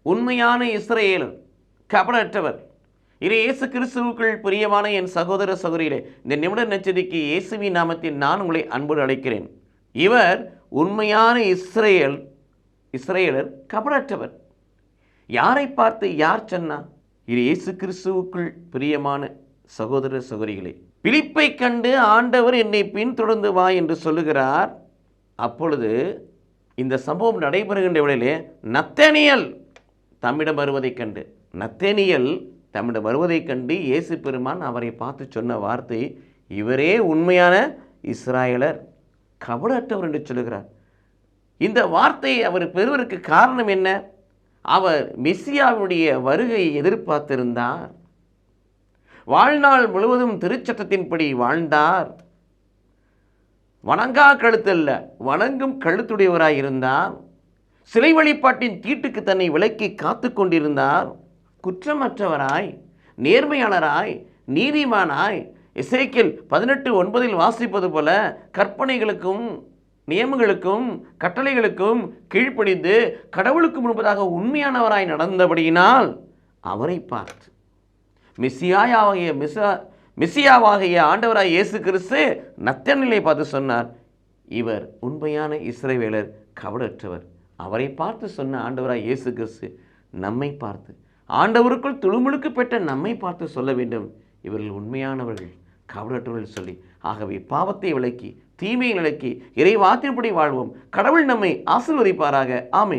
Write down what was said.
உண்மையான இஸ்ரவேலர், கபடற்றவர். இது இயேசு கிறிஸ்துவுக்குள் பிரியமான என் சகோதர சகோதரிகளே, இந்த நிமிட நச்சதிக்கு இயேசுவின் நாமத்தில் நான் உங்களை அன்போடு அழைக்கிறேன். இவர் உண்மையான இஸ்ரவேலர், கபடற்றவர். யாரை பார்த்து யார் சொன்னா? இது இயேசு கிறிஸ்துவுக்குள் பிரியமான சகோதர சகோதரிகளே, பிலிப்பை கண்டு ஆண்டவர் என்னை பின்தொடர்ந்து வா என்று சொல்லுகிறார். அப்பொழுது இந்த சம்பவம் நடைபெறுகின்ற வேளையிலே நத்தனியல் தம்மிடம் வருவதைக் கண்டு இயேசு பெருமான் அவரை பார்த்து சொன்ன வார்த்தை, இவரே உண்மையான இஸ்ராயலர், கபடற்றவர் என்று சொல்லுகிறார். இந்த வார்த்தையை அவர் பெறுவதற்கு காரணம் என்ன? அவர் மெசியாவுடைய வருகையை எதிர்பார்த்திருந்தார். வாழ்நாள் முழுவதும் திருச்சட்டத்தின்படி வாழ்ந்தார். வணங்கா கழுத்தல்ல, வணங்கும் கழுத்துடையவராய் இருந்தார். சிலை வழிபாட்டின் தீட்டுக்கு தன்னை விலக்கி காத்து கொண்டிருந்தார். குற்றமற்றவராய், நேர்மையாளராய், நீதிமானாய், எசேக்கியேல் 18:9 வாசிப்பது போல கற்பனைகளுக்கும் நியமங்களுக்கும் கட்டளைகளுக்கும் கீழ்ப்படிந்து கடவுளுக்கு முன்பதாக உண்மையானவராய் நடந்தபடியினால் அவரை பார்த்து மெசியாவாகிய ஆண்டவராய் இயேசு கிறிஸ்து நத்தனிலை பார்த்து சொன்னார், இவர் உண்மையான இஸ்ரவேலர், கபடற்றவர். அவரை பார்த்து சொன்ன ஆண்டவராய் இயேசு கிறிஸ்து நம்மை பார்த்து, ஆண்டவருக்குள் துளுமுழுக்கு பெற்ற நம்மை பார்த்து சொல்ல வேண்டும், இவர்கள் உண்மையானவர்கள், கபடற்றவர்கள் சொல்லி. ஆகவே பாவத்தை விலக்கி, தீமையை விலக்கி, இறை வார்த்தையின்படி வாழ்வோம். கடவுள் நம்மை ஆசீர்வதிப்பாராக. ஆமென்.